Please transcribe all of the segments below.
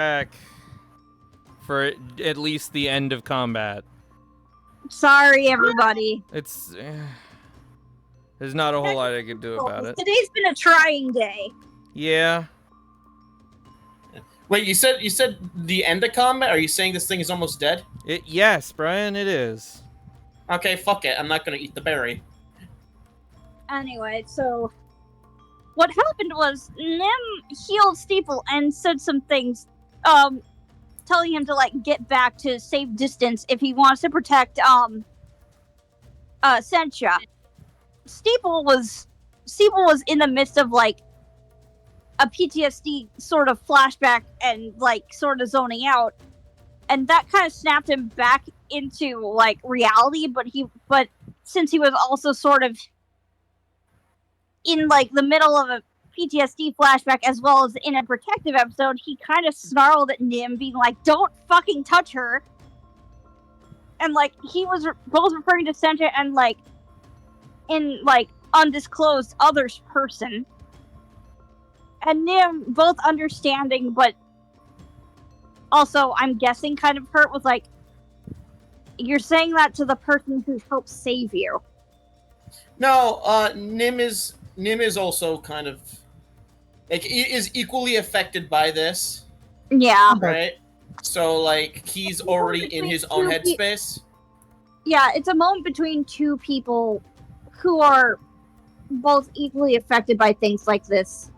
back for at least the end of combat. Sorry, everybody. It's there's not a whole lot I could do about it. Today's been a trying day. Yeah. Wait, you said the end of combat? Are you saying this thing is almost dead? Yes, Brian, it is. Okay, fuck it. I'm not gonna eat the berry. Anyway, so what happened was Nim healed Steeple and said some things, telling him to get back to safe distance if he wants to protect Sentia. Steeple was in the midst of a PTSD sort of flashback and sort of zoning out, and that kind of snapped him back into reality. But since he was also sort of in the middle of a PTSD flashback as well as in a protective episode, he kind of snarled at Nim, being like, "Don't fucking touch her!" And he was both referring to Sentia and in undisclosed others person. And Nim, both understanding, but also, I'm guessing, kind of hurt, was like, "You're saying that to the person who helped save you." No, Nim is also kind of is equally affected by this. Yeah. Right? So he's already in his own headspace. Yeah, it's a moment between two people who are both equally affected by things like this.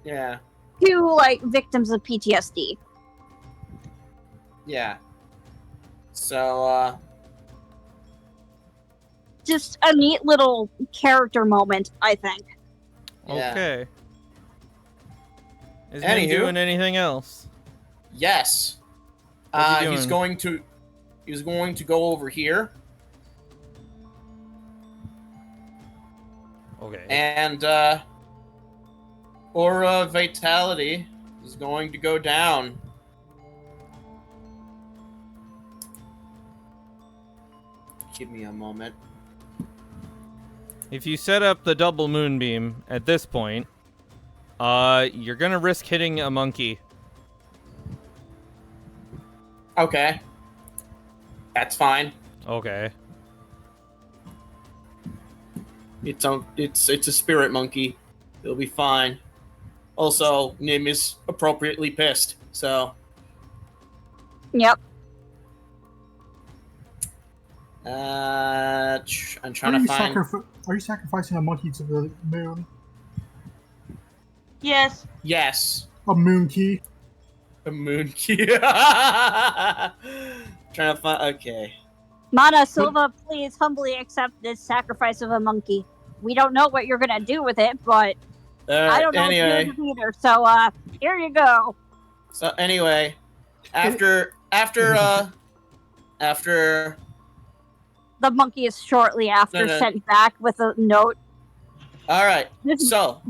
Yeah. Two victims of PTSD. Yeah. So just a neat little character moment, I think. Okay. Is Anywho, he doing anything else? Yes. He's going to go over here. Okay. And Aura Vitality is going to go down. Give me a moment. If you set up the double moonbeam at this point, you're gonna risk hitting a monkey. Okay. That's fine. Okay. It's a spirit monkey. It'll be fine. Also, Nim is appropriately pissed, so. Yep. I'm trying to find. Are you sacrificing a monkey to the moon? Yes. Yes. A moon key? A moon key. Trying to find. Okay. Mana Silva, please humbly accept this sacrifice of a monkey. We don't know what you're gonna do with it, but I don't know anyway. what to do either. So, here you go. So anyway, after the monkey is shortly after sent back with a note. All right. So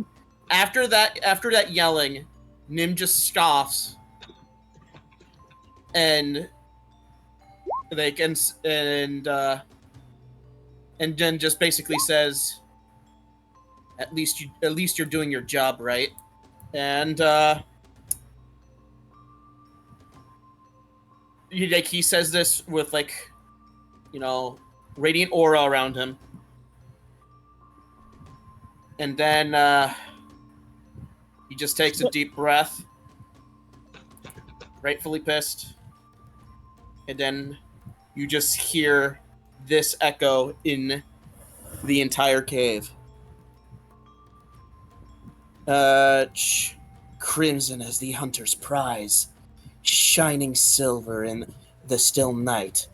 after that yelling, Nim just scoffs, and and then just basically says, "At least you're doing your job right," and he says this with radiant aura around him. And then he just takes a deep breath, rightfully pissed. And then you just hear this echo in the entire cave. Crimson as the hunter's prize, shining silver in the still night.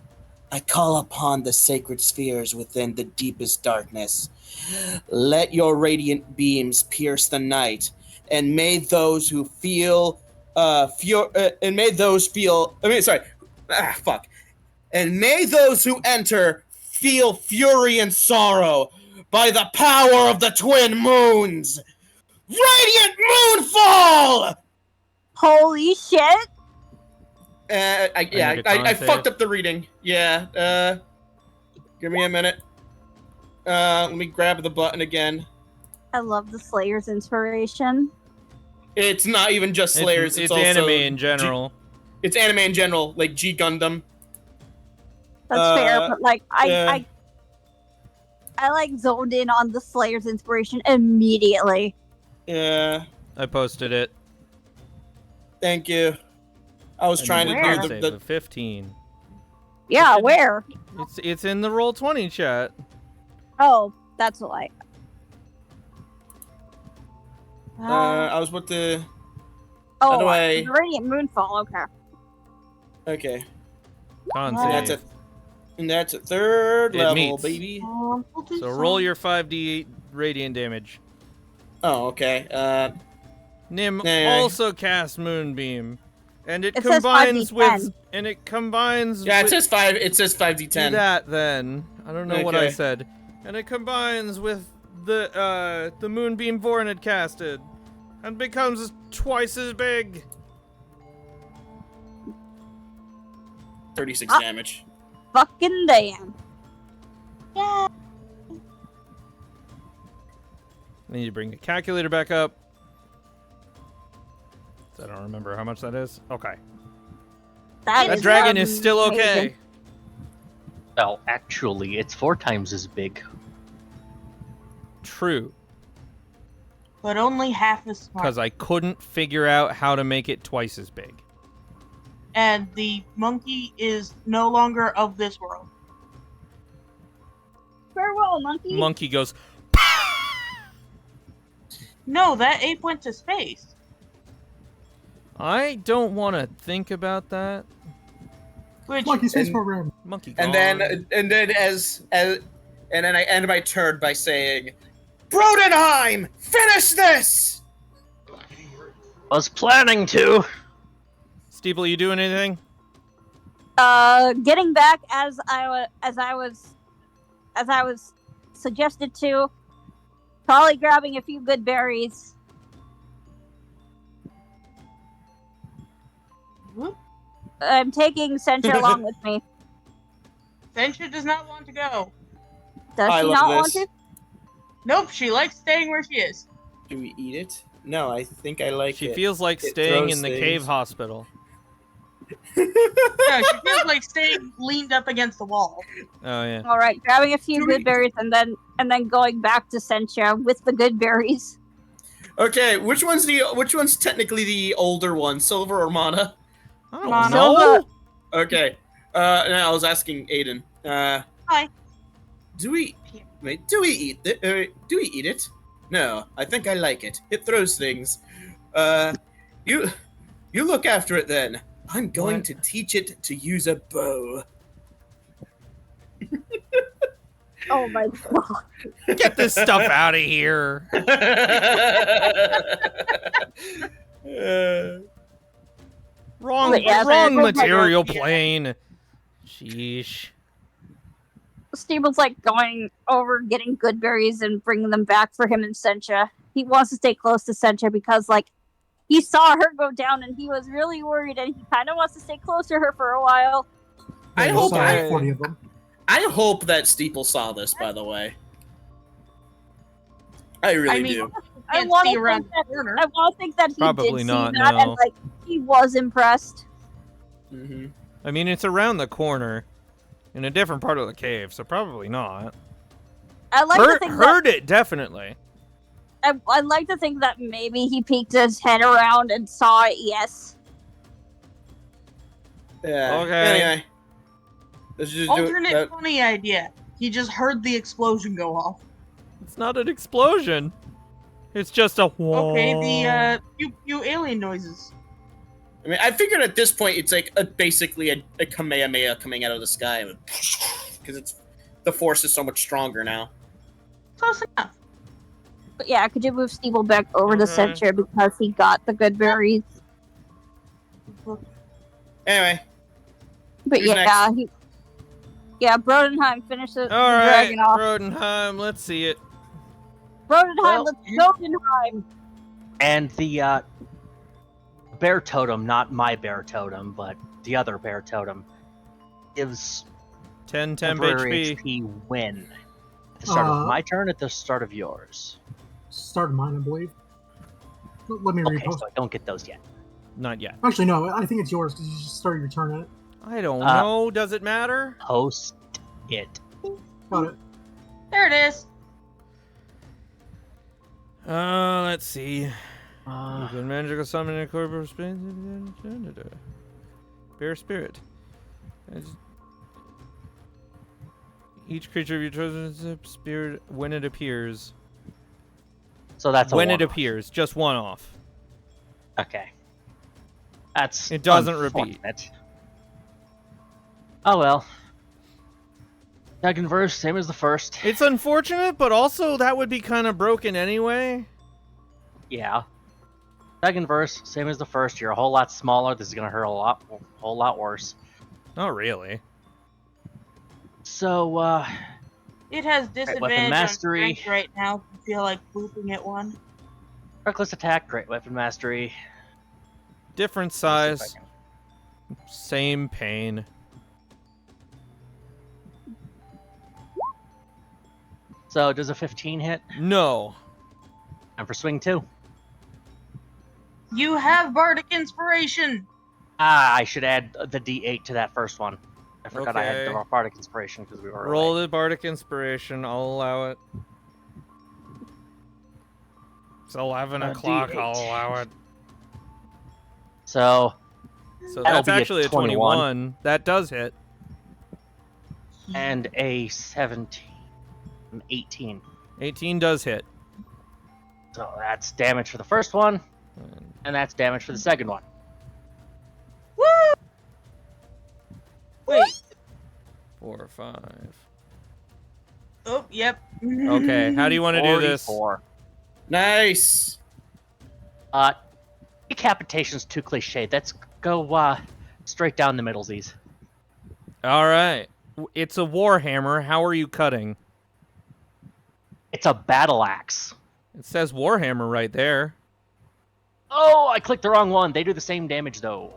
I call upon the sacred spheres within the deepest darkness. Let your radiant beams pierce the night, and may those who feel, and may those who enter feel fury and sorrow by the power of the twin moons. Radiant Moonfall! Holy shit! I fucked up the reading. Yeah, give me a minute. Let me grab the button again. I love the Slayer's inspiration. It's not even just Slayers. It's also anime in general. It's anime in general, like G Gundam. That's fair, but like yeah. I like zoned in on the Slayer's inspiration immediately. Yeah. I posted it. Thank you. I was trying to Where? do the 15. Yeah, where? It's in the Roll20 chat. Oh, that's why. I was about to. Oh, how do I? the Radiant Moonfall. Okay. Okay. Con And save. that's a third It level, meets. baby. So roll your 5d8 radiant damage. Oh, okay. Nim Anyway. also casts Moonbeam, and it It says combines 5d10. with. And it combines. Yeah, it with, says 5. It says do 5d10. that then. I don't know what I Okay. said. And it combines with the Moonbeam Vorin had casted, and becomes twice as big. 36 Ah. damage. Fucking damn. Yeah. I need to bring the calculator back up. I don't remember how much that is. Okay. That is dragon is still amazing. okay. Well, actually, it's 4 times as big. True. But only half as smart. Because I couldn't figure out how to make it twice as big. And the monkey is no longer of this world. Farewell, monkey. Monkey goes, No, that ape went to space. I don't want to think about that. Which Monkey space And- program. Monkey gone. And then I end my turn by saying, Brodenheim, finish this! Was planning to. Steeple, you doing anything? Getting back as I was suggested to. Probably grabbing a few good berries. Whoop. I'm taking Sencha along with me. Sencha does not want to go. Does I she love not want this. to? Nope, she likes staying where she is. Do we eat it? No, I think I like She it. feels like It staying throws in the things. cave hospital. No, she feels like staying leaned up against the wall. Oh, yeah. All right, grabbing a few Do good we- berries and then going back to Sencha with the good berries. Okay, which one's technically the older one, Silver or Mana? I don't Mana. know. Okay. Now I was asking Aiden. Hi. Do we eat it? No, I think I like it. It throws things. You look after it then. I'm going What? to teach it to use a bow. Oh my god. Get this stuff out of here. Wrong, But yeah, wrong but- material plane. Sheesh. Steeble's like going over, getting good berries and bringing them back for him and Sencha. He wants to stay close to Sencha because, like, he saw her go down and he was really worried and he kind of wants to stay close to her for a while. I Yeah, hope saw I- 40 of them. I hope that Steeple saw this, by the way. I really I mean, do. I can't want see to around think the corner. I want to think that he Probably did not, see that no. and, like, he was impressed. Hmm. I mean, it's around the corner in a different part of the cave, so probably not. I like to think that Heard it, definitely. I like to think that maybe he peeked his head around and saw it. Yes. Yeah. Okay. Anyway. Let's just do Alternate that. funny idea. He just heard the explosion go off. It's not an explosion. It's just a whoa. Okay, the few alien noises. I mean, I figured at this point it's like basically a Kamehameha coming out of the sky, because the force is so much stronger now. Close enough. But yeah, could you move Steeple back over to Okay. Sencha because he got the good berries? Anyway, But Who's yeah, Brodenheim finished the All right, dragon off. Rodenheim, let's see it. Brodenheim, Well, let's go, Brodenheim. And the bear totem, not my bear totem, but the other bear totem, gives 10 temp temporary HP. HP win. At the start Uh, of my turn, at the start of yours. Start of mine, I believe. Let me Okay, repost. so I don't get those yet. Not yet. Actually, no. I think it's yours because you just started your turn in it. I don't know. Does it matter? Post it. Got it. There it is. Let's see. You Uh, can magical summon a corporal space. Bear spirit. Each creature of your choice is a spirit when it appears. so that's a When it one-off. appears, just one off. Okay. That's It doesn't repeat. unfortunate. Oh well. Second verse, same as the first. It's unfortunate, but also that would be kind of broken anyway. Yeah. Second verse, same as the first. You're a whole lot smaller. This is gonna hurt a whole lot worse. Not really. So, It has weapon disadvantage on mastery. strength right now. If you feel like booping at one. reckless attack, great weapon mastery. Different Let's see if size, I can- same pain. So, does a 15 hit? No. And for swing 2. You have bardic inspiration. Ah, I should add the D8 to that first one. I forgot I had Okay. the bardic inspiration because we were Roll away. the bardic inspiration. I'll allow it. It's 11 o'clock. D8. I'll allow it. So, So That'll that's be a actually a 21. 21. That does hit. and a 17, an 18. 18 does hit. So that's damage for the first one, and that's damage for the second one. Woo! Wait. 4 or 5. Oh, yep. Okay, how do you want to do this? 44. Nice. Decapitation's too cliche. Let's go straight down the middlesies. All right. It's a warhammer. How are you cutting? It's a battle axe. It says warhammer right there. Oh, I clicked the wrong one. They do the same damage though.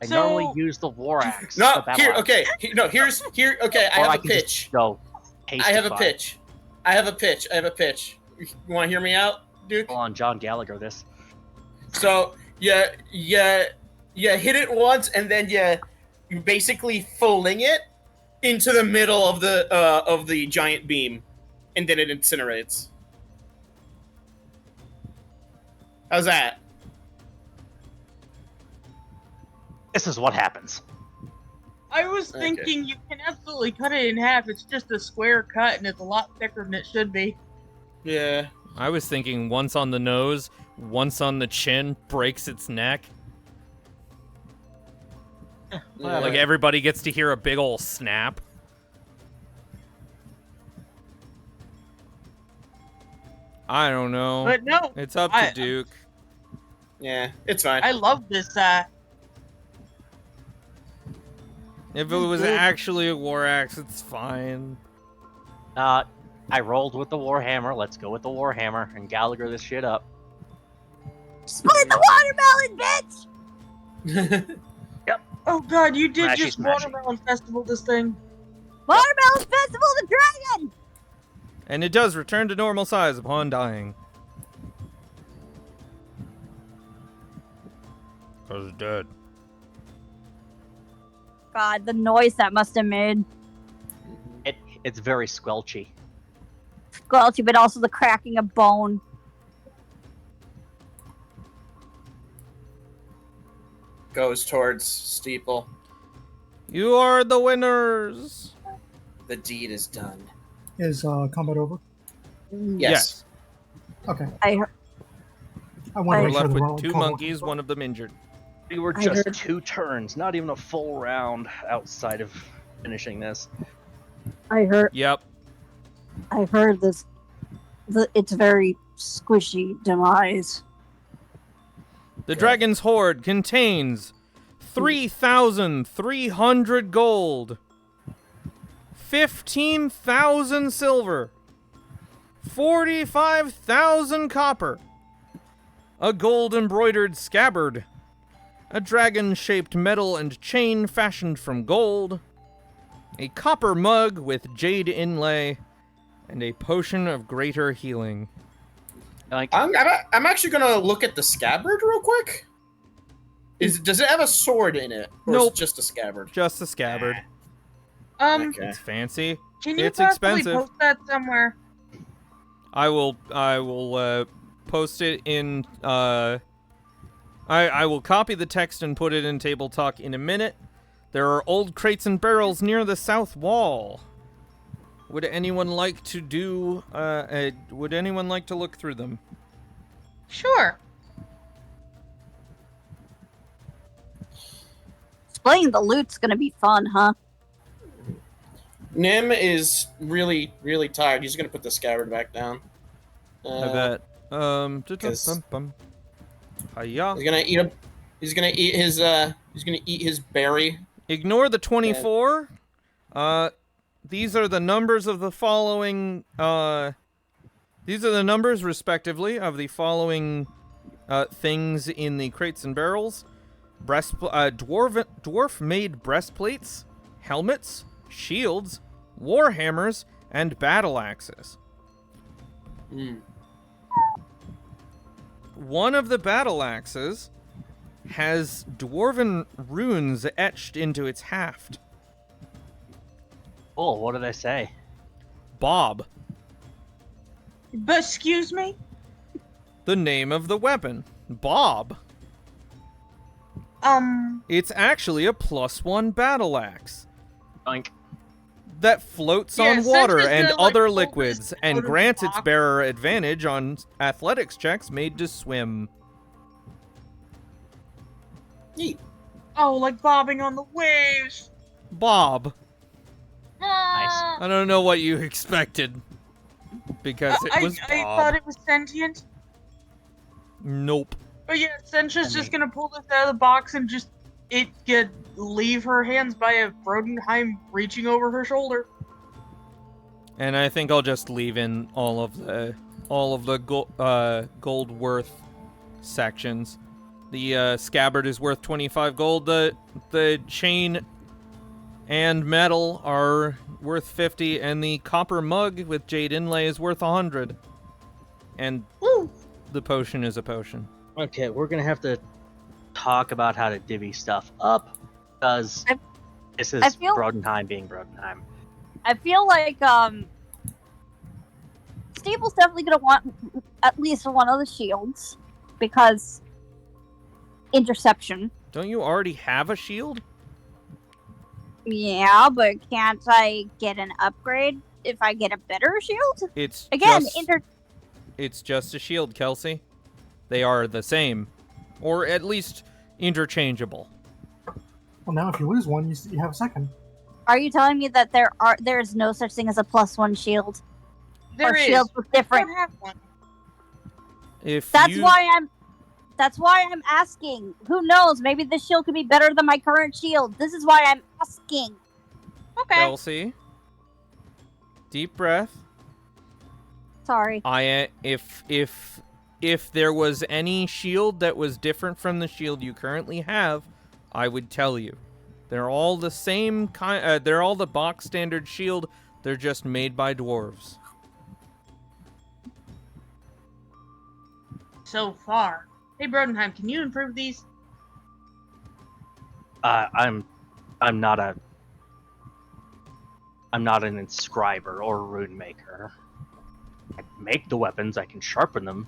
I So- normally use the war axe. No, the battle here. axe. Okay. Here's here. Okay, I Or have a can just pitch. Go. I have a hastify. pitch. I have a pitch. You want to hear me out, Duke? Hold on, John Gallagher. This. So you hit it once, and then you basically fling it into the middle of the giant beam, and then it incinerates. How's that? This is what happens. I was Okay. thinking you can absolutely cut it in half. It's just a square cut, and it's a lot thicker than it should be. Yeah. I was thinking once on the nose, once on the chin, breaks its neck. Yeah. Like everybody gets to hear a big ol' snap. I don't know. But no, It's up to I- Duke. Yeah, it's fine. I love this. If it was actually a war axe, it's fine. I rolled with the warhammer. Let's go with the warhammer and Gallagher this shit up. Split the watermelon, bitch! Oh god, you did Smashy, just smashy. watermelon festival this thing. Watermelon Festival of the Dragon! And it does return to normal size upon dying. 'Cause it's dead. God, the noise that must have made. It's very squelchy. Squelchy, but also the cracking of bone. Goes towards Steeple. You are the winners. The deed is done. Is combat over? Yes. Okay. I heard. I want to We're make sure left the with roll 2 call- monkeys, one of them injured. We were I just heard- 2 turns, not even a full round outside of finishing this. I heard. Yep. I heard this. It's very squishy demise. The dragon's hoard contains 3,300 gold, 15,000 silver, 45,000 copper, a gold embroidered scabbard, a dragon-shaped medal and chain fashioned from gold, a copper mug with jade inlay, and a potion of greater healing. Like, I'm actually gonna look at the scabbard real quick. Does it have a sword in it, or is Nope. it just a scabbard? Just a scabbard. Okay. It's fancy. Can you It's possibly expensive. post that somewhere? I will post it in I will copy the text and put it in Table Talk in a minute. There are old crates and barrels near the south wall. Would anyone like to do would anyone like to look through them? Sure. Displaying the loot's gonna be fun, huh? Nim is really, really tired. He's gonna put the scabbard back down. I bet. Because- Hiya. He's gonna eat He's gonna eat his berry. Ignore the 24. These are the numbers of the following. These are the numbers, respectively, of the following things in the crates and barrels: dwarf-made breastplates, helmets, shields, warhammers, and battle axes. One of the battle axes has dwarven runes etched into its haft. oh, what did I say? Bob, But excuse me? the name of the weapon. Bob. It's actually a +1 battle axe Oink. that floats Yeah, on since water it's and the, like, other oldest liquids and out of the grants its box. bearer advantage on athletics checks made to swim. Neat. Oh, like bobbing on the waves. Bob. Ah. I don't know what you expected. Because it was I Bob. thought it was sentient. Nope. But yeah, Sentra's just gonna pull this out of the box and just it could leave her hands by a Brodenheim reaching over her shoulder. And I think I'll just leave in all of the gold worth sections. The scabbard is worth 25 gold. The chain and metal are worth 50, and the copper mug with jade inlay is worth 100. And Woo! the potion is a potion. Okay, we're gonna have to talk about how to divvy stuff up, because this is I feel- Brodenheim being Brodenheim. I feel like Steeple's definitely gonna want at least one of the shields because interception. Don't you already have a shield? Yeah, but can't I get an upgrade if I get a better shield? It's Again, just, it's just a shield, Kelsey. They are the same, or at least interchangeable. Well, now if you lose one, you have a second. Are you telling me that there is no such thing as a +1 shield There or is. shields with I different? don't have one. If That's you, why I'm asking. Who knows? Maybe this shield could be better than my current shield. This is why I'm asking. Okay. Kelsey, deep breath. Sorry. If there was any shield that was different from the shield you currently have, I would tell you. They're all the same kind. They're all the box standard shield. They're just made by dwarves. So far. Hey, Brodenheim, can you improve these? I'm not an inscriber or a rune maker. I can make the weapons, I can sharpen them.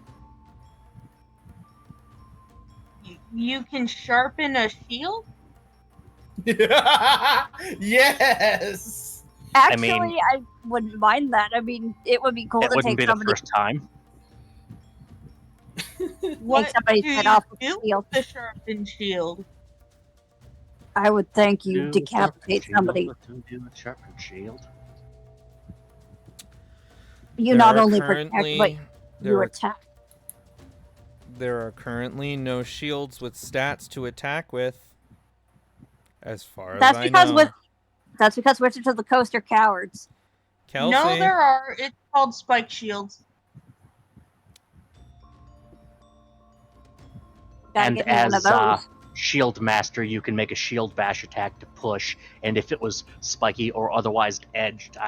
You can sharpen a shield? Yes. Actually, mean- I wouldn't mind that. I mean, it would be cool It to wouldn't take be the somebody, first time. What somebody's do head you off with do a shield. with the sharpened shield? I would thank you Do with decapitate shield, somebody. what to do with sharpened shield? You There not are only protect, currently- but there you are- attack. There are currently no shields with stats to attack with, as far as That's I because know. That's because Wizards of the Coast are cowards. Kelsey, No, there are. It's called spike shields. Gotta And get me one of as those. shield master, you can make a shield bash attack to push, and if it was spiky or otherwise edged,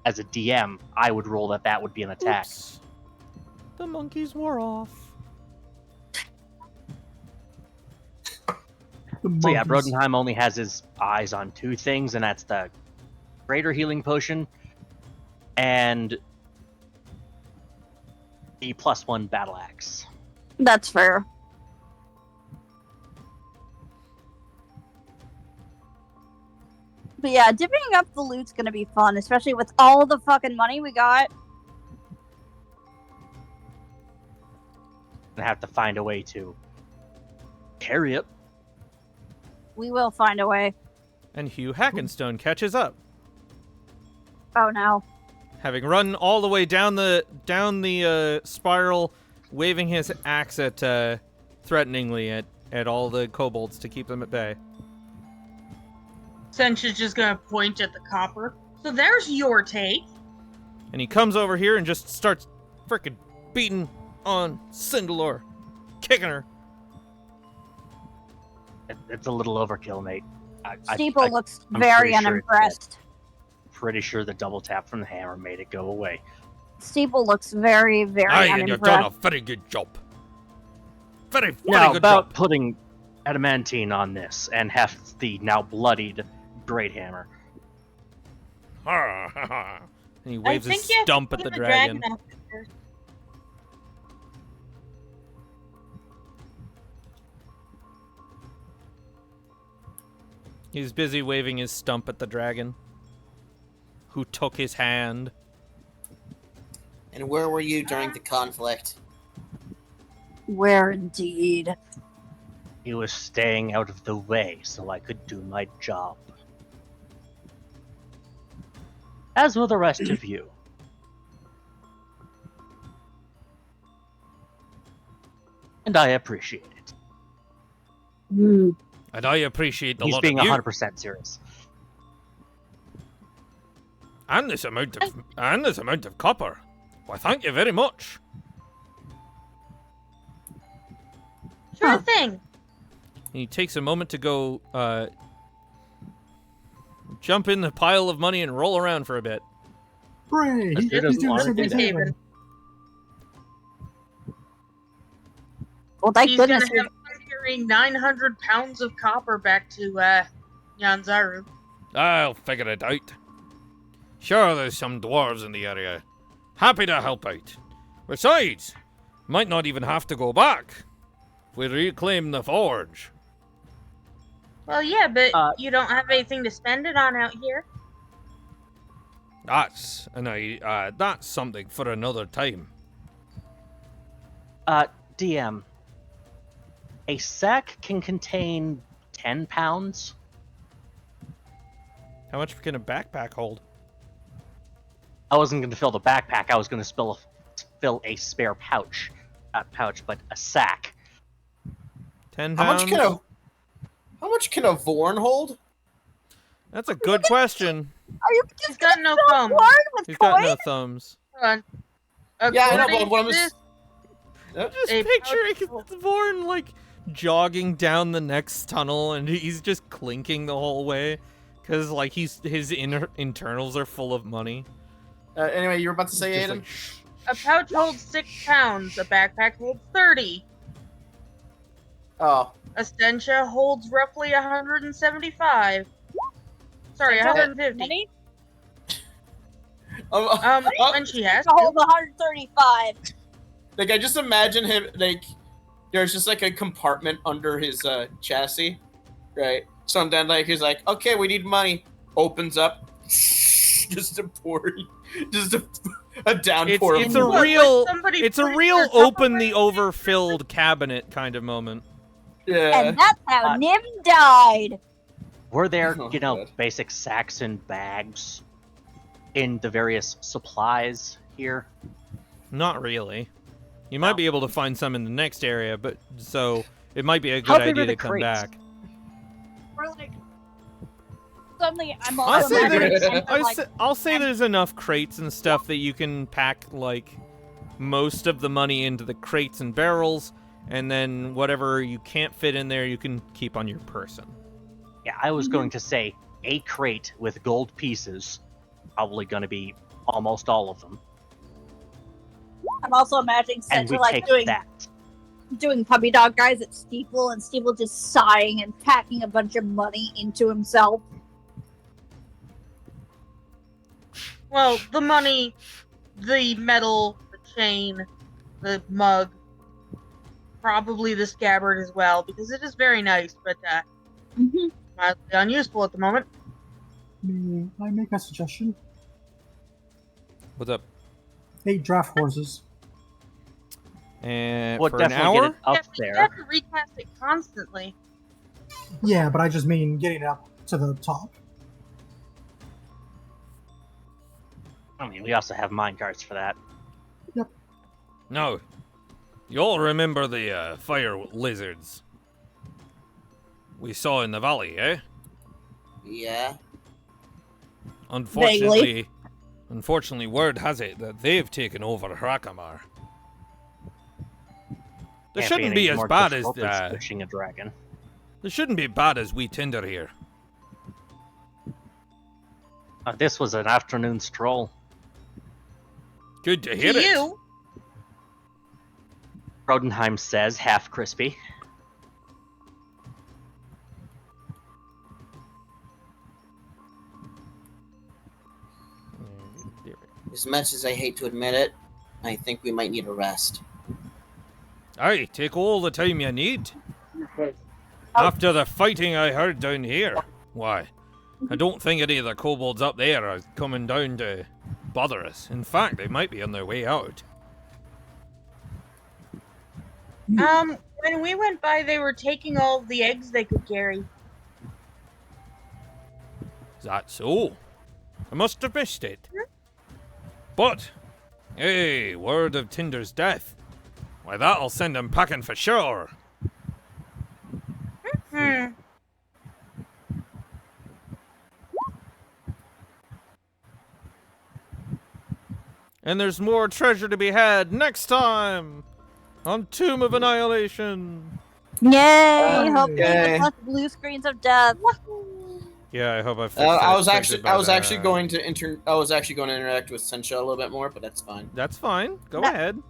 as a DM, I would roll that would be an attack. Oops. The monkeys wore off. So yeah, Brodenheim only has his eyes on two things, and that's the greater healing potion and the +1 battle axe. That's fair. But yeah, divvying up the loot's gonna be fun, especially with all the fucking money we got. And have to find a way to carry it. We will find a way. And Hugh Hackenstone catches up, Oh no. having run all the way down the spiral, waving his axe at threateningly at all the kobolds to keep them at bay. Sench is just gonna point at the copper. So there's your take. And he comes over here and just starts frickin' beating on Tzindelor, kicking her. It's a little overkill, Nate. Steeple looks I'm very pretty sure unimpressed. Pretty sure the double tap from the hammer made it go away. Steeple looks very, very Aye, and you've done a unimpressed. very good job. Very Now, good about job. putting adamantine on this and heft the now bloodied great hammer. And he waves his think you have to stump at put the the dragon. out there. He's busy waving his stump at the dragon, who took his hand. And where were you during the conflict? Where indeed. He was staying out of the way so I could do my job. As will the rest of you. And I appreciate it. Hmm. And I appreciate the He's lot being of you. 100% serious. And this amount of copper. Why, thank you very much. Sure thing. And he takes a moment to go jump in the pile of money and roll around for a bit. Hooray! That's He's good as doing long as something it's saving. Haven. Well, thank He's goodness. gonna have fun carrying 900 pounds of copper back to Yanzaru. I'll figure it out. Sure, there's some dwarves in the area. Happy to help out. Besides, might not even have to go back. We reclaim the forge. Well, yeah, but you don't have anything to spend it on out here. That's something for another time. DM. A sack can contain 10 pounds. How much can a backpack hold? I wasn't going to fill the backpack. I was going to fill a spare pouch. Not pouch, but a sack. 10 How pounds? How much can a Vorn hold? That's a good question. Are you He's just got gonna no fill a thumbs. card with He's got coin? no thumbs. Hold on. Yeah, I know, According but what to I'm this, Just A picturing pouch- Vorn like jogging down the next tunnel, and he's just clinking the whole way, because like his internals are full of money. Anyway, you were about to say, Just Aiden? like, shh. a pouch holds 6 pounds, a backpack holds 30. Oh. A stencha holds roughly 175. Sorry, Stencha? 150. Many? And she has To hold to. 135. Like, I just imagine him, like, there's just, like, a compartment under his, chassis, right? So then, like, he's like, okay, we need money. Opens up. Just a downpour It's of a What, real, like somebody it's a putting real their open the Tupperware- overfilled cabinet kind of moment. Yeah. And that's how Nim died. Were there, Oh, you know, God. basic sacks and bags in the various supplies here? Not really. You might be able to find some in the next area, but so it might be a How good big are idea the to come crates? back. We're like, suddenly, I'm I'll also say, imagining there's- Stencha, like, I'll say there's enough crates and stuff that you can pack like most of the money into the crates and barrels, and then whatever you can't fit in there, you can keep on your person. Yeah, I was going to say a crate with gold pieces. Probably going to be almost all of them. I'm also imagining and we Sentra like take that. doing puppy dog guys at Steeple, and Steeple just sighing and packing a bunch of money into himself. Well, the money, the metal, the chain, the mug, probably the scabbard as well, because it is very nice, but mildly unuseful at the moment. May I make a suggestion? What's up? 8 draft horses. And We'll for an definitely get hour? it up Yeah, but you there. have to recast it constantly. Yeah, but I just mean getting it up to the top. I mean, we also have minecarts for that. No. You all remember the fire lizards we saw in the valley, eh? Yeah. Unfortunately, word has it that they've taken over Hrakamar. They Can't shouldn't any be as more bad as difficult than squishing a dragon. they shouldn't be bad as we Tinder here. This was an afternoon stroll. Good to To hear it. you, Rodenheim says, half crispy. As much as I hate to admit it, I think we might need a rest. Aye, take all the time you need. After the fighting I heard down here, why, I don't think any of the kobolds up there are coming down to bother us. In fact, they might be on their way out. when we went by, they were taking all of the eggs they could carry. Is that so? I must have missed it. But, hey, word of Tinder's death. Why, that'll send him packing for sure. And there's more treasure to be had next time on Tomb of Annihilation. Yay! Hopefully Yay. with lots of blue screens of death. Yeah, I hope I fixed I was that actually treasure, but, going to interact with Sensha a little bit more, but that's fine. That's fine. Go No. ahead.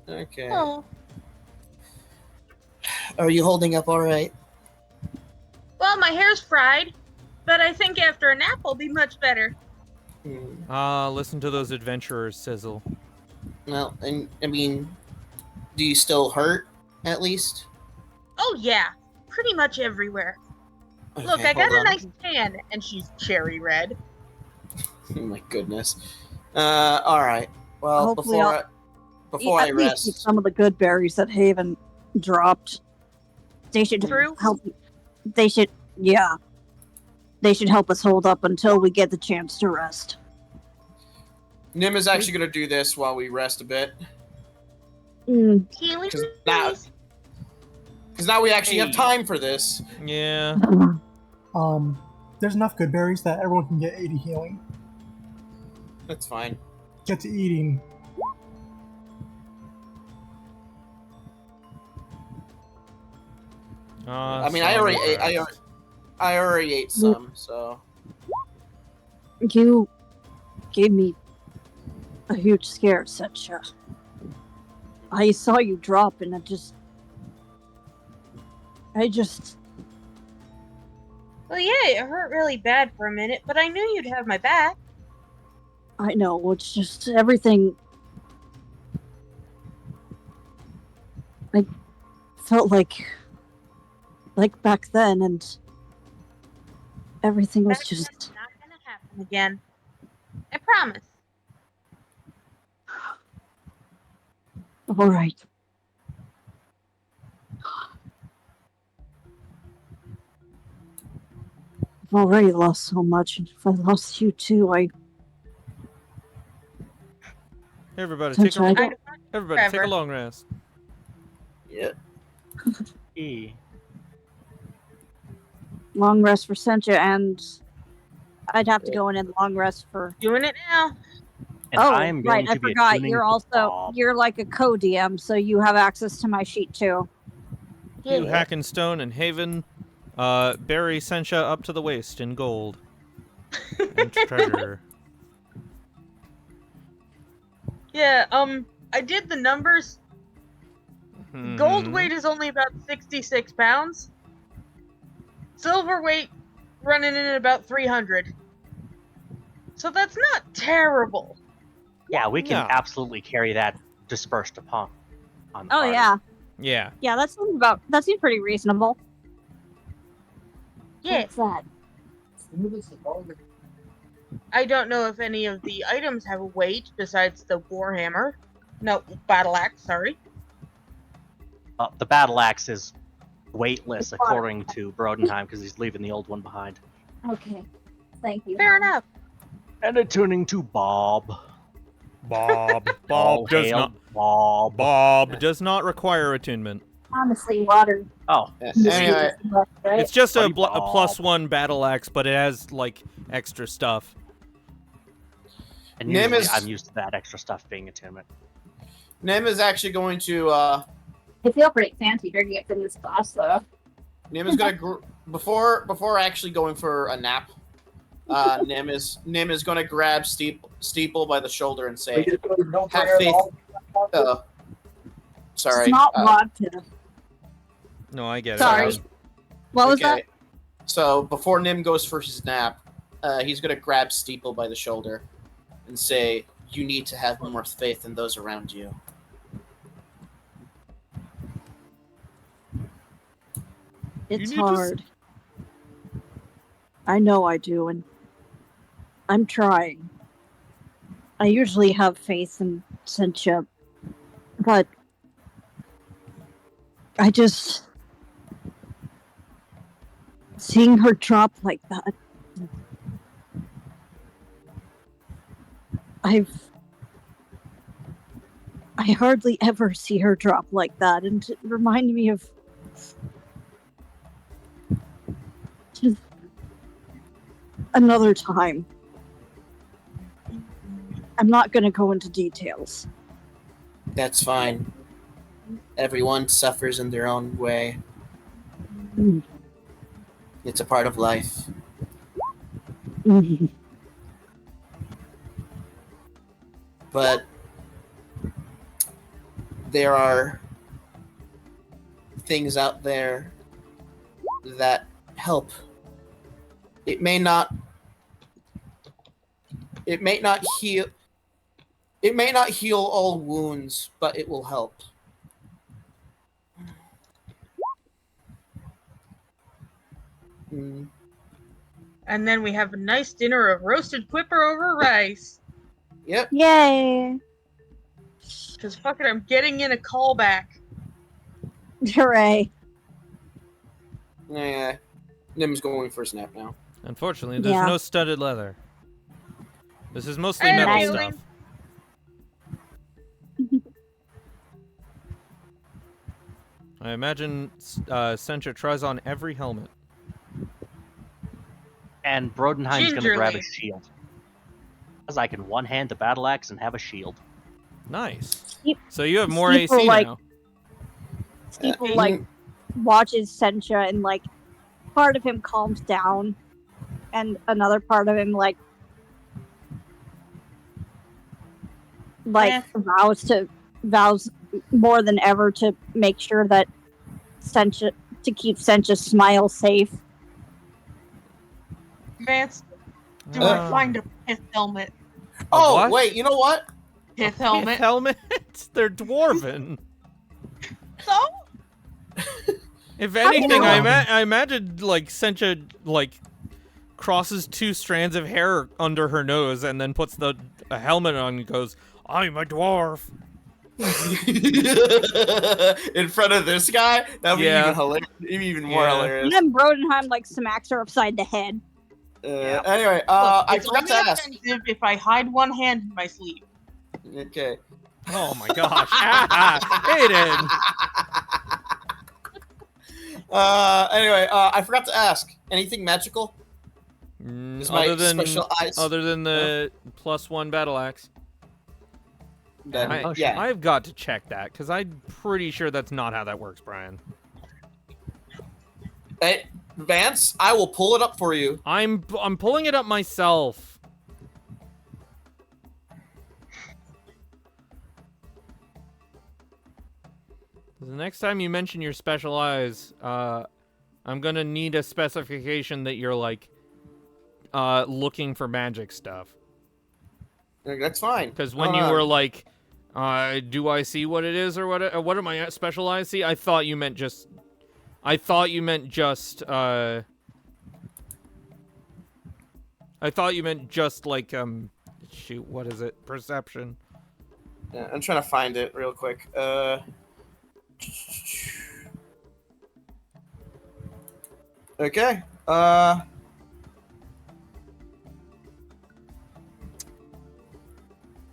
Okay. Oh. Are you holding up all right? Well, my hair's fried, but I think after a nap I'll be much better. Listen to those adventurers sizzle. Well, and I mean, do you still hurt at least? Oh yeah, pretty much everywhere. Look, Okay, I got hold a on. nice tan, and she's cherry red. Oh my goodness. All right. Well, Hopefully before I At least eat rest, some of the good berries that Haven dropped. They should True. help. They should, yeah. They should help us hold up until we get the chance to rest. Nim is actually going to do this while we rest a bit, Mm. Healing, because now we actually have time for this. Yeah. There's enough good berries that everyone can get 80 healing. That's fine. Get to eating. I mean, I already ate some, so You gave me a huge scare, Setcha. I saw you drop, and I just. Well, yeah, it hurt really bad for a minute, but I knew you'd have my back. I know, it's just everything. I felt like back then, and everything was That's just. not gonna happen again. I promise. All right. I've already lost so much, and if I lost you too, Everybody, Since take a, I I don't- don't want everybody take a forever. long rest. yeah. long rest for Sencha, and I'd have to go in and long rest for. Doing it now. And I'm going right, I to be forgot. attuning You're to also Bob. you're like a co-DM, so you have access to my sheet too. You Hackenstone and Haven, bury Sencha up to the waist in gold. And treasure. Yeah, I did the numbers. Mhm. Gold weight is only about 66 pounds. Silver weight running in at about 300. So that's not terrible. Yeah, we can No. absolutely carry that dispersed upon on the Oh party. yeah, Yeah. yeah. That seems pretty reasonable. Yeah. What's that? I don't know if any of the items have a weight besides the warhammer. No, battle axe, sorry. The battle axe is weightless, according to Brodenheim, because he's leaving the old one behind. Okay, thank you. Fair enough. And attuning to Bob. Bob. All Bob does hail not. Bob. Bob does not require attunement. Honestly, water. Oh, Anyway, Right? It's just a Buddy Bob. +1 battle axe, but it has like extra stuff. and Nim usually is- I'm used to that extra stuff being attunement. Nim is actually going to I feel pretty fancy drinking it from this glass, though. Nim is gonna before actually going for a nap. Nim is gonna grab Steeple by the shoulder and say, "Have faith." Sorry. It's not vodka. No, I get Sorry. it. What was that? So before Nim goes for his nap, he's gonna grab Steeple by the shoulder and say, "You need to have more faith in those around you." It's need to hard. I know I do, and I'm trying. I usually have faith in Sencha, but I just seeing her drop like that. I hardly ever see her drop like that, and it reminded me of just another time. I'm not gonna go into details. That's fine. Everyone suffers in their own way. Mm. It's a part of life. Mhm. But there are things out there that help. It may not heal all wounds, but it will help. Mm. And then we have a nice dinner of roasted quipper over rice. Yep. Yay! Because fuck it, I'm getting in a callback. Hooray! Yeah. Nim's going for a snap now. Unfortunately, there's Yeah. no studded leather. This is mostly And metal healing. stuff. I imagine Sencha tries on every helmet. And Brodenheim's going to grab Gingerly. a shield. Because I can one-hand the battle axe and have a shield. Nice. Yep. So you have more People AC like- now. People like watches Sencha, and like part of him calms down, and another part of him like vows more than ever to make sure that Sencha, to keep Sencha's smile safe. Vance, do Uh, I find a pith helmet? Oh, what? wait, you know what? Pith Pith helmet? helmets? They're dwarven. So? If anything, know? I imagine like Sencha like crosses 2 strands of hair under her nose and then puts a helmet on and goes, "I'm a dwarf." In front of this guy? That would be Yeah. even hilarious. Even more Yeah. hilarious. And then Brodenheim like smacks her upside the head. Anyway, Look, I it's forgot to only ask. offensive if I hide one hand in my sleeve. Okay. Oh my gosh. Aiden. Anyway, I forgot to ask. Anything magical? Is my Other than special eyes? the +1 battle axe. Then, I, yeah. I've got to check that because I'm pretty sure that's not how that works, Brian. Hey, Vance, I will pull it up for you. I'm pulling it up myself. The next time you mention your special eyes, I'm gonna need a specification that you're like looking for magic stuff. That's fine. Because when you were like, do I see what it is or what are my special eyes see? I thought you meant just like shoot, what is it? Perception. Yeah, I'm trying to find it real quick. Okay.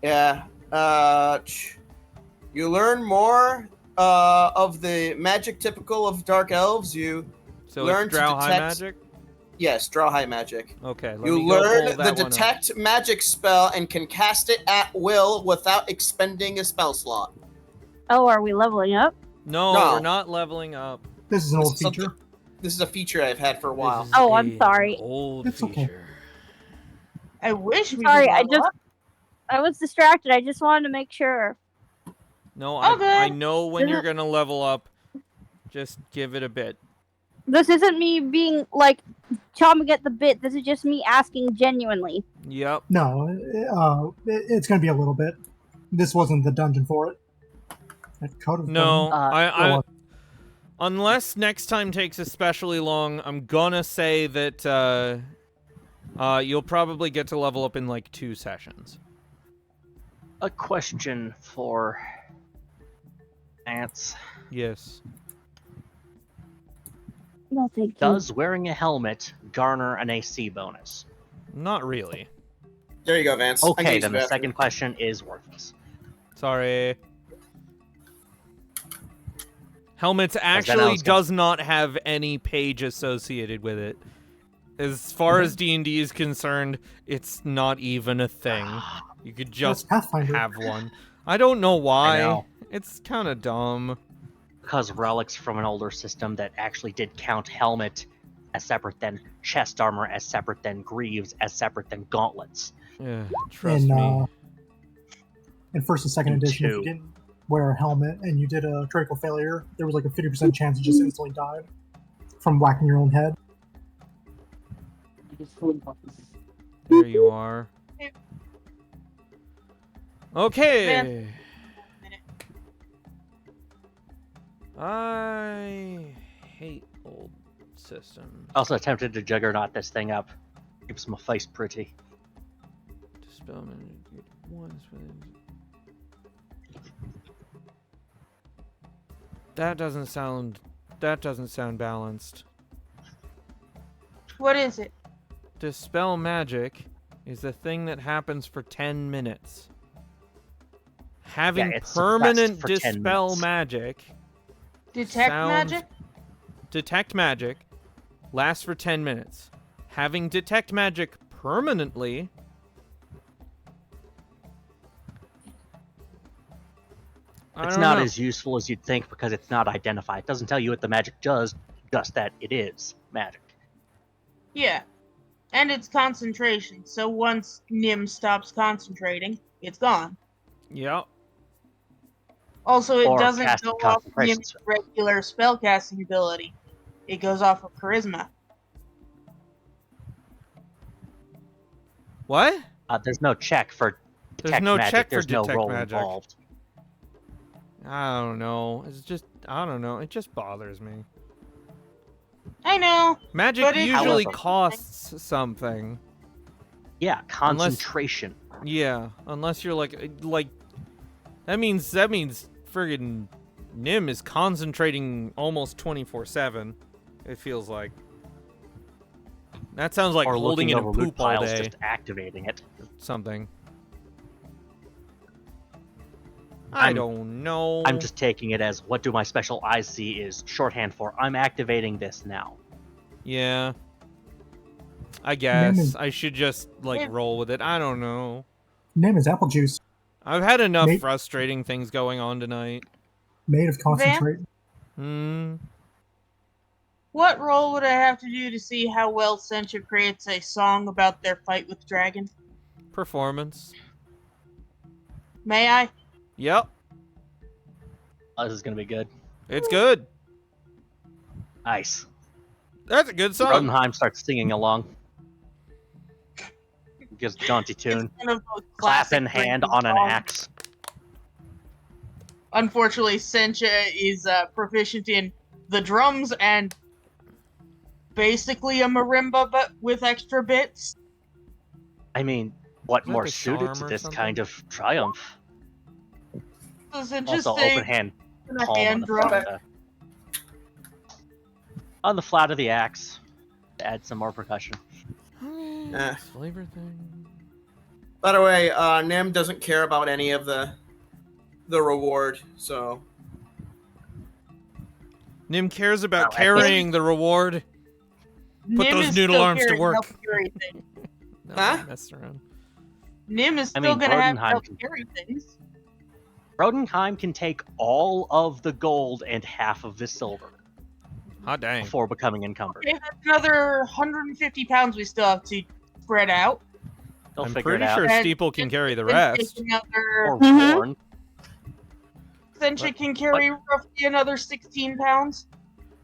Yeah. You learn more of the magic typical of dark elves. You So learn it's drow to high detect magic? Yes, draw high magic. Okay, let You me go learn pull the that one up. detect magic spell and can cast it at will without expending a spell slot. Oh, are we leveling up? No, No. we're not leveling up. This is an This old is something- feature. This is a feature I've had for a while. This is Oh, I'm a sorry. Old It's okay. feature. I wish we Sorry, could I level just up. I was distracted. I just wanted to make sure. No, Okay. I know when you're gonna level up. Just give it a bit. This isn't me being like chomping at the bit. This is just me asking genuinely. Yep. No, it's going to be a little bit. This wasn't the dungeon for it. It could have No, been. I unless next time takes especially long, I'm gonna say that you'll probably get to level up in like 2 sessions. A question for Ants. Yes. No, thank you. Does wearing a helmet garner an AC bonus? Not really. There you go, Vance. I'm gonna Okay, use then the the bathroom. second question is worthless. Sorry. Helmets then actually I was gonna- does not have any page associated with it. As far as D&D is concerned, it's not even a thing. You could just Pathfinder. have one. I don't know why. I know. It's kind of dumb. Because relics from an older system that actually did count helmet as separate than chest armor, as separate than greaves, as separate than gauntlets. Yeah, trust in, me. In first and second In edition, if you 2. didn't wear a helmet and you did a critical failure, there was like a 50% chance you just instantly died from whacking your own head. There you are. Okay. I hate old systems. Also attempted to juggernaut this thing up. Keeps my face pretty. Dispel magic once within. That doesn't sound balanced. What is it? Dispel magic is a thing that happens for 10 minutes. Having it's permanent suppressed for 10 dispel minutes. magic, Detect Sounds- magic? detect magic, lasts for 10 minutes. Having detect magic permanently I It's don't not know. as useful as you'd think because it's not identified. It doesn't tell you what the magic does, just that it is magic. Yeah. And it's concentration, so once Nim stops concentrating, it's gone. Yep. Also, it Or doesn't cast go off concentration Nim's spell. regular spellcasting ability. It goes off of charisma. What? There's no check for There's detect no magic. check for There's no detect roll magic. involved. I don't know. I don't know. It just bothers me. I know. Magic But it- usually However- costs something. Yeah, concentration. Yeah, unless you're like that means friggin' Nim is concentrating almost 24/7. It feels like. That sounds like or holding looking in a over loot poop all piles, day. just activating it. Something. I I'm- don't know. I'm just taking it as what do my special eyes see is shorthand for I'm activating this now. Yeah. I Nim guess is- I should just like Yeah. roll with it. I don't know. Name is apple juice, I've had enough Mate. frustrating things going on tonight. made of concentrate. What role would I have to do to see how well Sencha creates a song about their fight with dragon? Performance. May I? Yep. Oh, this is gonna be good. It's good. Nice. That's a good song. Rodenheim starts singing along. Gives jaunty tune. It's one of those Clap classic in hand drinking on an songs. axe. Unfortunately, Sencha is proficient in the drums and basically a marimba, but with extra bits. I mean, what Is that more the suited charm to or this something? kind of triumph? So Sencha's Also, open hand a palm on hand the drum. flat on the flat of the axe to add some more percussion. Flavor thing. By the way, Nim doesn't care about any of the reward, so Nim cares about Oh, I carrying the reward. Put Nim those is noodle still arms to carrying work. help carry things. No, Huh? I'm messing around. Nim is I still mean, gonna have to Rodenheim help can- carry things. Rodenheim can take all of the gold and half of the silver Hot dang. before becoming encumbered. Okay, that's another 150 pounds we still have to spread out. They'll I'm figure it pretty out. sure And Steeple can carry the Sencha rest. can another- Or Mhm. born. Sencha can carry roughly another 16 pounds.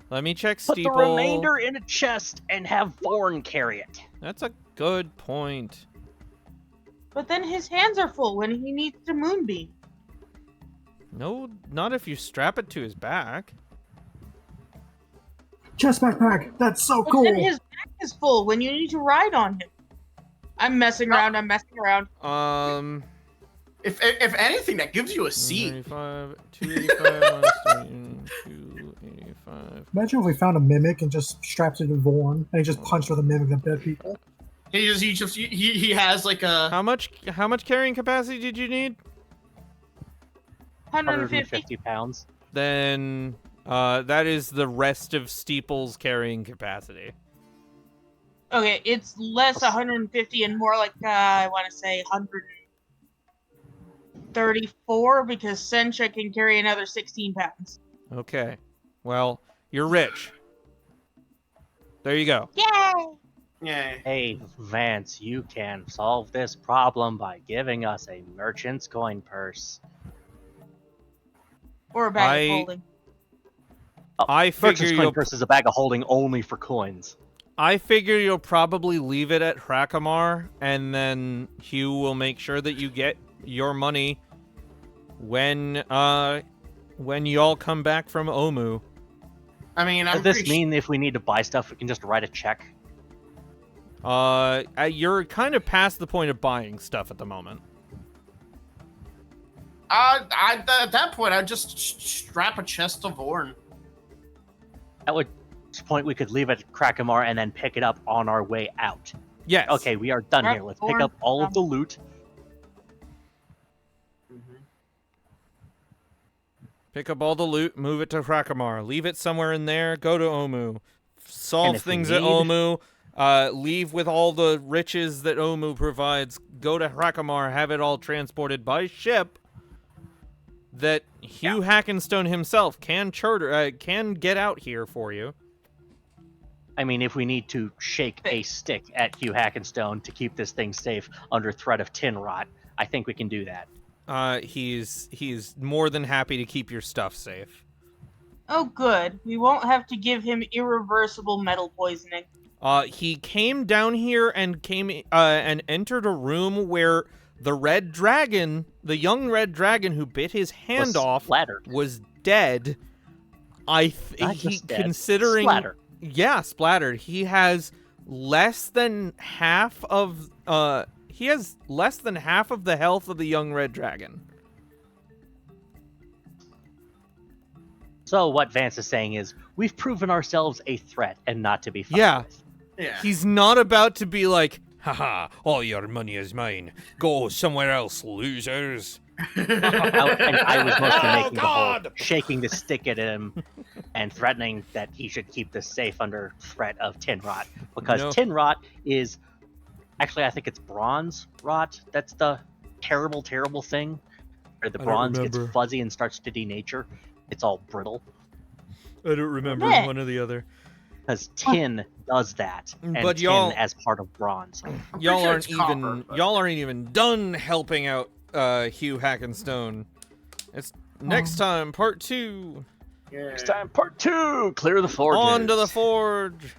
Let me check Put the Steeple. remainder in a chest and have Vorn carry it. That's a good point. But then his hands are full when he needs to moonbeam. No, not if you strap it to his back. Chest backpack. That's so But cool. then his back is full when you need to ride on him. I'm messing around. if anything, that gives you a seat. 285 minus 285. Imagine if we found a mimic and just strapped it to Vorn and he just punched with a mimic of dead people. He has like a. How much carrying capacity did you need? 150. 150 pounds. Then that is the rest of Steeple's carrying capacity. Okay, it's less 150 and more like I want to say 134 because Sencha can carry another 16 pounds. Okay. Well, you're rich. There you go. Yay! Yeah. Hey, Vance, you can solve this problem by giving us a merchant's coin purse. Or a bag I- of holding. I figure Merchant's coin you'll purse is a bag of holding only for coins. probably leave it at Hrakamar, and then Hugh will make sure that you get your money when y'all come back from Omu. I mean, Does this mean if we need to buy stuff, we can just write a check? You're kind of past the point of buying stuff at the moment. at that point, I'd just strap a chest of Vorn. At which point we could leave it at Krakamar and then pick it up on our way out. Yes. Okay, we are done here. Let's pick up all of the loot. Pick up all the loot, move it to Hrakamar, leave it somewhere in there, go to Omu, solve if we things at need- Omu, leave with all the riches that Omu provides, go to Hrakamar, have it all transported by ship that Hugh Hackenstone himself can charter, can get out here for you. I mean, if we need to shake a stick at Hugh Hackenstone to keep this thing safe under threat of tin rot, I think we can do that. He's more than happy to keep your stuff safe. Oh, good. We won't have to give him irreversible metal poisoning. He came down here and and entered a room where the red dragon, the young red dragon who bit his hand Was off, splattered. was dead. Not just dead, Considering, splattered. yeah, splattered. He has less than half of the health of the young red dragon. So what Vance is saying is, we've proven ourselves a threat and not to be fucked Yeah. with. Yeah. He's not about to be like, haha, all your money is mine. Go somewhere else, losers. And I was mostly Oh, making the whole God! shaking the stick at him and threatening that he should keep this safe under threat of tin rot. Because No. tin rot is... Actually, I think it's bronze rot. That's the terrible, terrible thing. Where the I don't bronze gets remember. fuzzy and starts to denature. It's all brittle. I don't remember Yeah. one or the other. Because tin does that. And But tin y'all- as part of bronze. Y'all sure aren't it's copper, even but- y'all aren't even done helping out Hugh Hackenstone. It's next time, part 2. Next time, part 2. Clear the forges. On to the forge.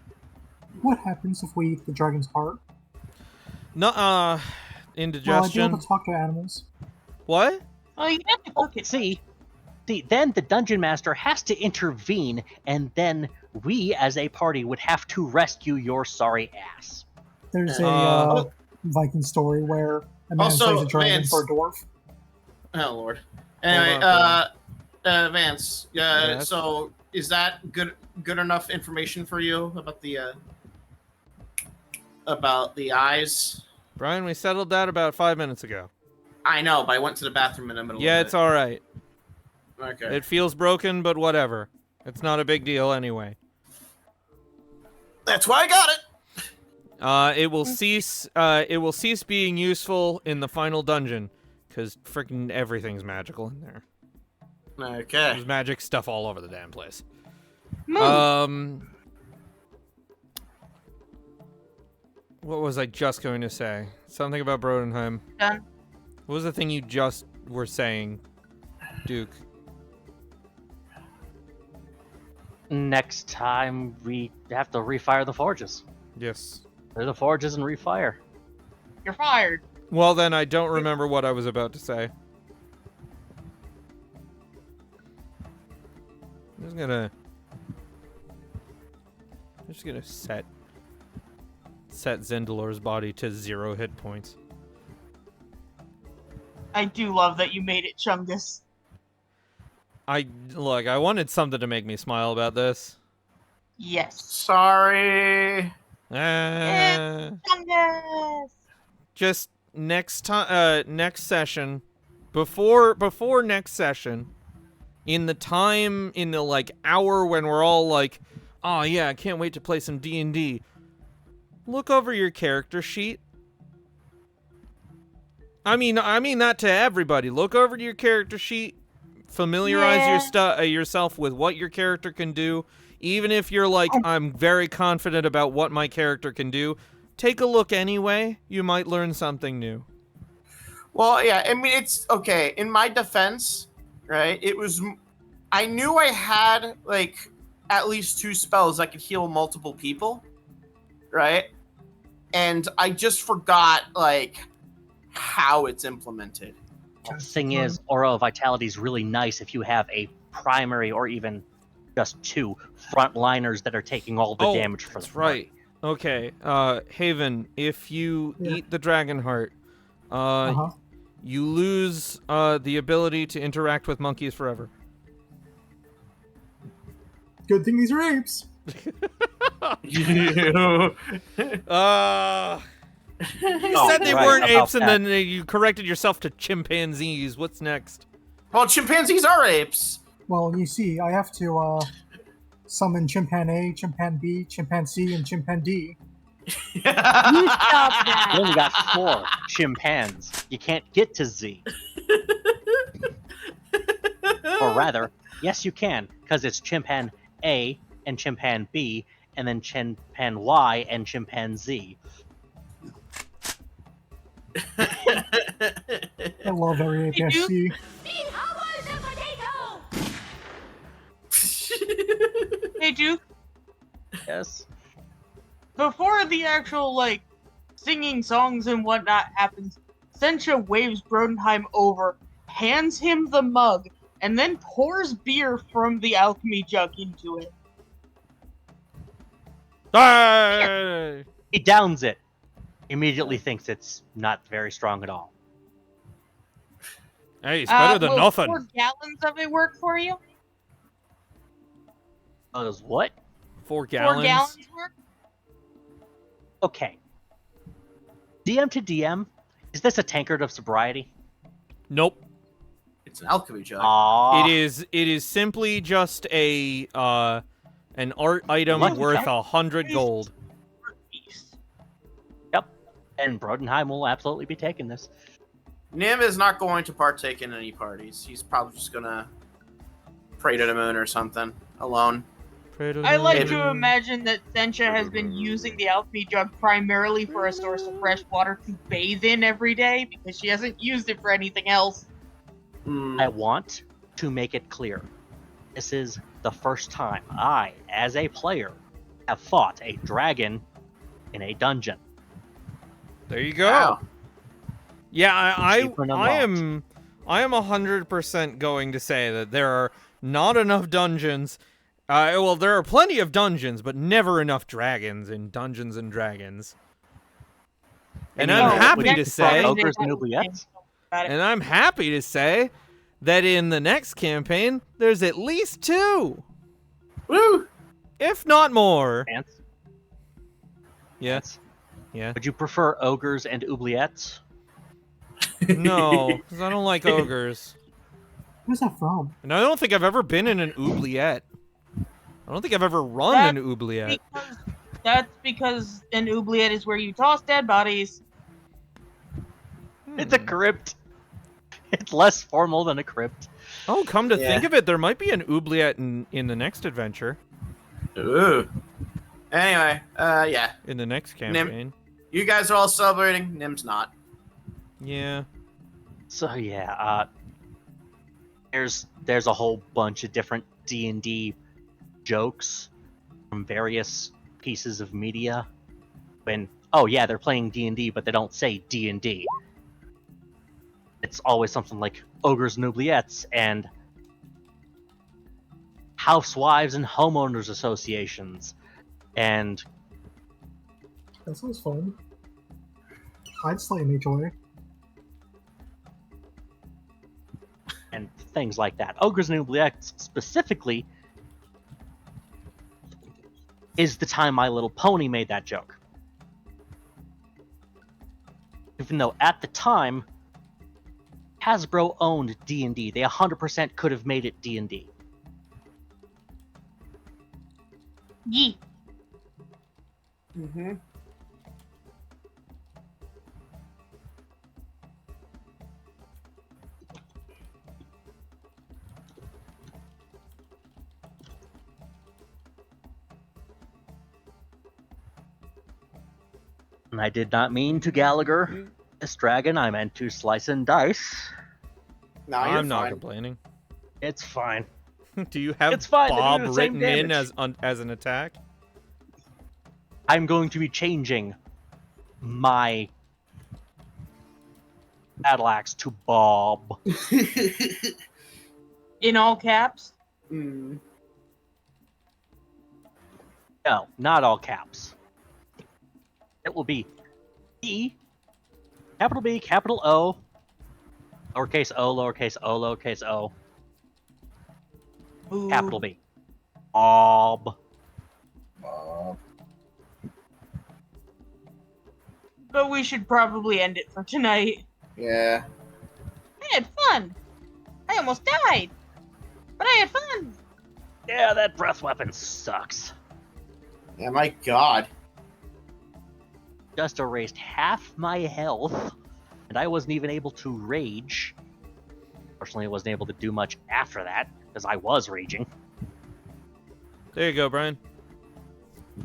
What happens if we eat the dragon's heart? Nuh-uh. Will I be Indigestion. able to talk to animals? What? Oh, you have to cook it. See, then the dungeon master has to intervene, and then we, as a party, would have to rescue your sorry ass. There's Uh, a Viking story where a man Also, slays a dragon Vance- for a dwarf. Oh Lord. Anyway, Vance. Yes? So is that good enough information for you about the eyes? Brian, we settled that about 5 minutes ago. I know, but I went to the bathroom in the middle. Yeah, of it's all right. Okay. It feels broken, but whatever. It's not a big deal anyway. That's why I got it. It will cease. It will cease being useful in the final dungeon, because freaking everything's magical in there. Okay. There's magic stuff all over the damn place. Move. What was I just going to say? Something about Brodenheim. Done. What was the thing you just were saying, Duke? Next time, we have to refire the forges. Yes. Clear the forges and refire. You're fired. Well, then I don't remember what I was about to say. I'm just gonna set Tzindelor's body to 0 hit points. I do love that you made it, Chungus. I wanted something to make me smile about this. Yes. Sorry. Chungus! Just next time, next session, before next session, in the like hour when we're all like, oh yeah, I can't wait to play some D&D. Look over your character sheet. I mean that to everybody. Look over your character sheet. Familiarize yourself with what your character can do. Even if you're like, I'm very confident about what my character can do, take a look anyway. You might learn something new. Well, yeah. I mean, it's okay. In my defense, right? I knew I had like at least 2 spells that could heal multiple people, right? And I just forgot like how it's implemented. The thing is, Aura of Vitality is really nice if you have a primary or even just 2 frontliners that are taking all the damage for the that's right. Okay, Haven, if you eat the dragon heart, you lose the ability to interact with monkeys forever. Good thing these are apes. You said they weren't apes, and then you corrected yourself to chimpanzees. What's next? Well, chimpanzees are apes. Well, you see, I have to summon Chimpan A, Chimpan B, Chimpan C, and Chimpan D. You stop that. You only got 4 chimpans. You can't get to Z. Or rather, yes you can, because it's Chimpan A and Chimpan B, and then Chimpan Y and Chimpanzee. I love every ape I see. Hey, Duke. Yes. Before the actual, like, singing songs and whatnot happens, Sencha waves Brodenheim over, hands him the mug, and then pours beer from the alchemy jug into it. Hey! He downs it. Immediately thinks it's not very strong at all. Hey, it's better than will nothing. 4 gallons of it work for you? Goes what? 4 gallons. 4 gallons work? Okay. DM to DM, is this a tankard of sobriety? Nope. It's an alchemy jug. Aww. It is simply just an art item Lucky worth count. 100 gold. Yep. And Brodenheim will absolutely be taking this. Nim is not going to partake in any parties. He's probably just gonna pray to the moon or something alone. I like to imagine that Sencha has been using the alchemy jug primarily for a source of fresh water to bathe in every day because she hasn't used it for anything else. I want to make it clear. This is the first time I, as a player, have fought a dragon in a dungeon. There you go. Wow. Yeah, Achievement I unlocked. I am 100% going to say that there are not enough dungeons. Well, there are plenty of dungeons, but never enough dragons in Dungeons and Dragons. And mean, I'm Oh, happy would to you next prefer say, time ogres they and have oubliettes? about it. and I'm happy to say that in the next campaign, there's at least 2, Woo! if not more. Ants? Yeah, Ants? yeah. Would you prefer ogres and oubliettes? No, because I don't like ogres. Where's that from? And I don't think I've ever been in an oubliette. I don't think I've ever run That- an oubliette. That's because an oubliette is where you toss dead bodies. It's a crypt. It's less formal than a crypt. Oh, come to Yeah. think of it, there might be an oubliette in the next adventure. Ooh. Anyway, yeah. In the next campaign. You guys are all celebrating. Nim's not. Yeah. So yeah, there's a whole bunch of different D&D jokes from various pieces of media. When they're playing D&D, but they don't say D&D. It's always something like ogres and oubliettes and housewives and homeowners associations and That sounds fun. I'd slay an HOA. things like that. Ogres and oubliettes specifically is the time My Little Pony made that joke. Even though at the time Hasbro owned D&D, they 100% could have made it D&D. Yee. Mm-hmm. And I did not mean to Gallagher this dragon, I meant to slice and dice. No, you're I'm not fine. complaining. It's fine. Do you have It's fine, they do Bob the same written in damage. as an attack? I'm going to be changing my battle axe to Bob. In all caps. Mm. No, not all caps. It will be B, capital O, lowercase o, lowercase o, lowercase o, Ooh. capital B. Bob. But we should probably end it for tonight. Yeah. I had fun. I almost died. But I had fun. Yeah, that breath weapon sucks. Yeah, my god. Just erased half my health, and I wasn't even able to rage. Fortunately, I wasn't able to do much after that, because I was raging. There you go, Brian.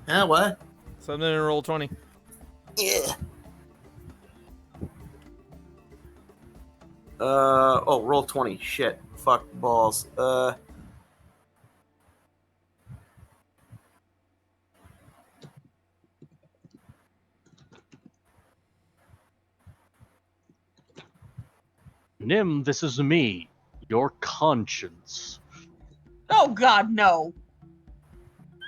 Huh, what? Something in roll 20. Yeah. Roll 20. Shit. Fuck balls. Nim, this is me, your conscience. Oh god, no.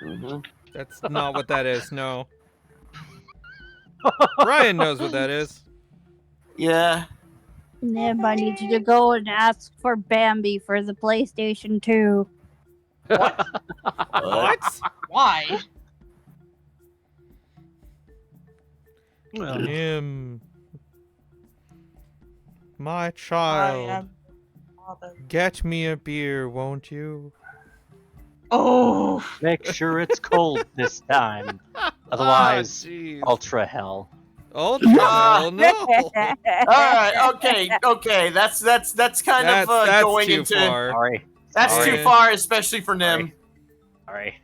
Mm-hmm. That's not what that is, no. Brian knows what that is. Yeah. Nib, I need you to go and ask for Bambi for the PlayStation 2. What? Why? Well, Him. My I child. am bothered. Get me a beer, won't you? Oh. make sure it's cold this time. Otherwise, Ah, jeez. ultra hell. Ultra hell, no. Alright, okay. That's kind That's of going too into far. Sorry. That's Sorry. too far, especially for Nim. Sorry.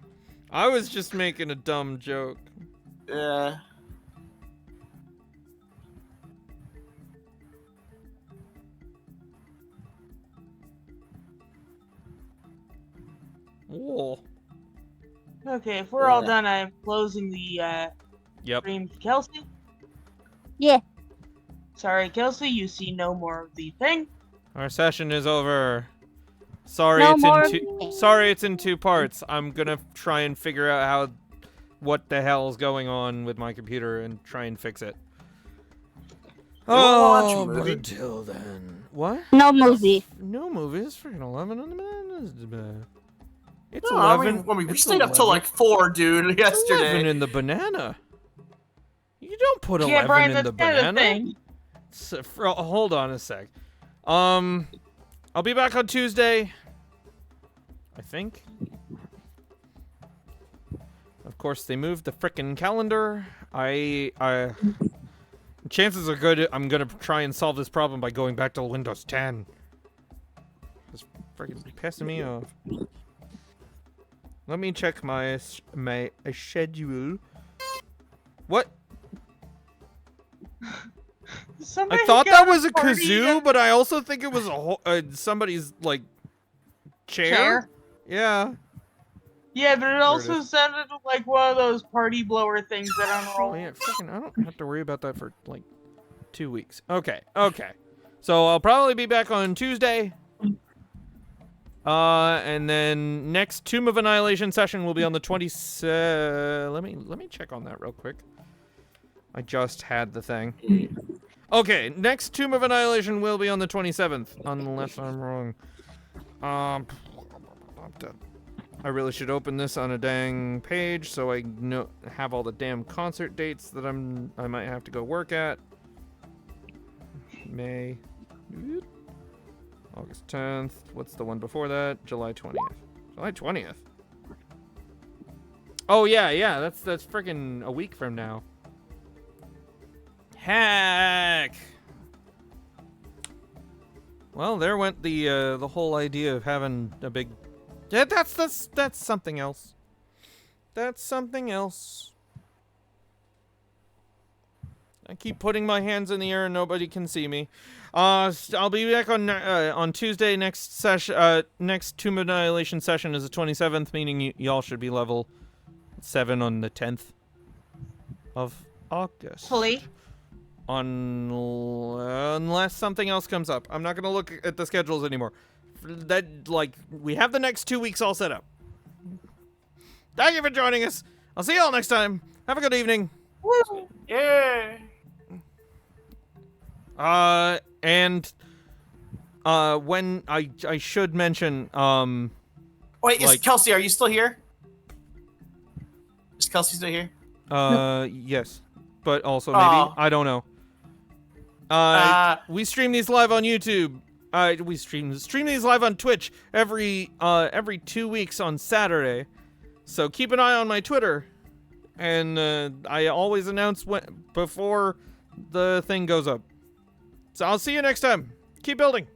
I was just making a dumb joke. Yeah. Whoa. Okay, if we're all Yeah. done, I'm closing the Yep. stream to Kelsey. Yeah. Sorry, Kelsey, you see no more of the thing. Our session is over. Sorry, No it's more in two. Sorry, it's in 2 parts. I'm gonna try and figure out what the hell's going on with my computer and try and fix it. wanna watch a Oh, but movie? until then, what? No movie. No movie. It's freaking 11 on the banana. It's No, 11. we it's stayed up till 11. like 4, dude, It's 11 yesterday. in the banana. You don't put 11 Yeah, Brian, in that's the kind of the banana. thing. Hold on a sec. I'll be back on Tuesday. I think. Of course, they moved the frickin' calendar. Chances are good I'm gonna try and solve this problem by going back to Windows 10. It's freaking pissing me off. Let me check my schedule. What? Somebody I thought got that was a party kazoo, but I also think it was somebody's like chair. Yeah. Yeah, but it it also is. sounded like one of those party blower things that Oh unroll. yeah, freaking! I don't have to worry about that for like 2 weeks. Okay. So I'll probably be back on Tuesday. And then next Tomb of Annihilation session will be on the 27th. Let me check on that real quick. I just had the thing. Okay, next Tomb of Annihilation will be on the 27th, unless I'm wrong. I really should open this on a dang page so I have all the damn concert dates that I might have to go work at. May. August 10th. What's the one before that? July 20th. July 20th. Oh yeah, that's freaking a week from now. Heck. Well, there went the whole idea of having a big. Yeah, that's something else. That's something else. I keep putting my hands in the air and nobody can see me. I'll be back on Tuesday. Next session, next Tomb of Annihilation session is the 27th, meaning y'all should be level 7 on the 10th of August. Hopefully. Unless something else comes up. I'm not gonna look at the schedules anymore. We have the next 2 weeks all set up. Thank you for joining us. I'll see you all next time. Have a good evening. Woo! Yeah. And when I should mention, Wait, like- Kelsey, are you still here? Is Kelsey still here? yes, but also maybe Oh. I don't know. We stream these live on YouTube. We stream these live on Twitch every 2 weeks on Saturday. So keep an eye on my Twitter, and I always announce before the thing goes up. So I'll see you next time. Keep building.